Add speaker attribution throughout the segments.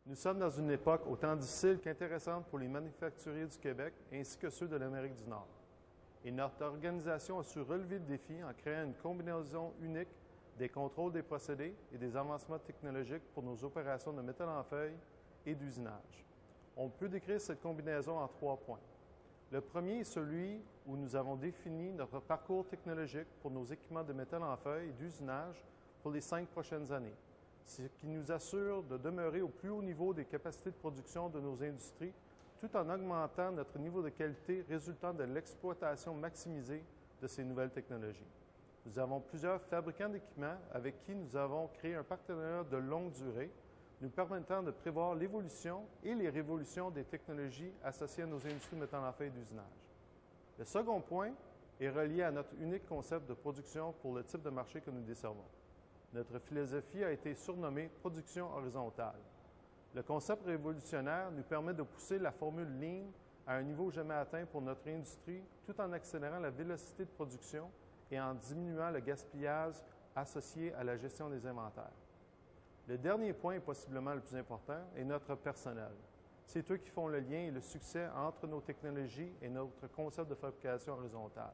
Speaker 1: Nous sommes dans une époque autant difficile qu'intéressante pour les manufacturiers du Québec ainsi que ceux de l'Amérique du Nord. Et notre organisation a su relever le défi en créant une combinaison unique des contrôles des procédés et des avancements technologiques pour nos opérations de métal en feuille et d'usinage. On peut décrire cette combinaison en 3 points. Le premier est celui où nous avons défini notre parcours technologique pour nos équipements de métal en feuille et d'usinage pour les 5 prochaines années, ce qui nous assure de demeurer au plus haut niveau des capacités de production de nos industries, tout en augmentant notre niveau de qualité résultant de l'exploitation maximisée de ces nouvelles technologies. Nous avons plusieurs fabricants d'équipements avec qui nous avons créé un partenariat de longue durée, nous permettant de prévoir l'évolution et les révolutions des technologies associées à nos industries de métal en feuille et d'usinage. Le second point est relié à notre unique concept de production pour le type de marché que nous desservons. Notre philosophie a été surnommée « production horizontale ». Le concept révolutionnaire nous permet de pousser la formule Lean à un niveau jamais atteint pour notre industrie, tout en accélérant la vélocité de production et en diminuant le gaspillage associé à la gestion des inventaires. Le dernier point, et possiblement le plus important, est notre personnel. C'est eux qui font le lien et le succès entre nos technologies et notre concept de fabrication horizontale.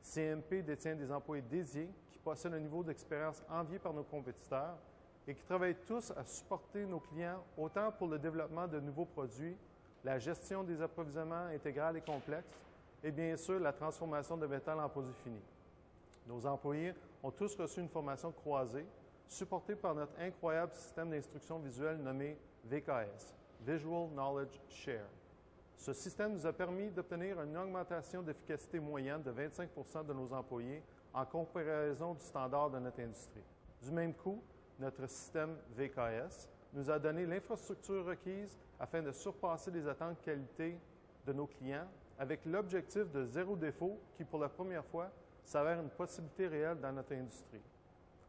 Speaker 1: CMP détient des employés dédiés qui possèdent un niveau d'expérience envié par nos compétiteurs et qui travaillent tous à supporter nos clients autant pour le développement de nouveaux produits, la gestion des approvisionnements intégral et complexes et bien sûr la transformation de métal en produits finis. Nos employés ont tous reçu une formation croisée supportée par notre incroyable système d'instruction visuelle nommé VKS, Visual Knowledge Share. Ce système nous a permis d'obtenir une augmentation d'efficacité moyenne de 25 % de nos employés en comparaison du standard de notre industrie. Du même coup, notre système VKS nous a donné l'infrastructure requise afin de surpasser les attentes de qualité de nos clients avec l'objectif de zéro défaut qui, pour la première fois, s'avère une possibilité réelle dans notre industrie.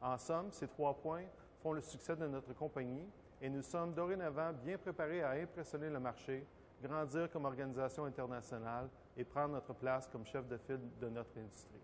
Speaker 1: En somme, ces 3 points font le succès de notre compagnie et nous sommes dorénavant bien préparés à impressionner le marché, grandir comme organisation internationale et prendre notre place comme chef de file de notre industrie.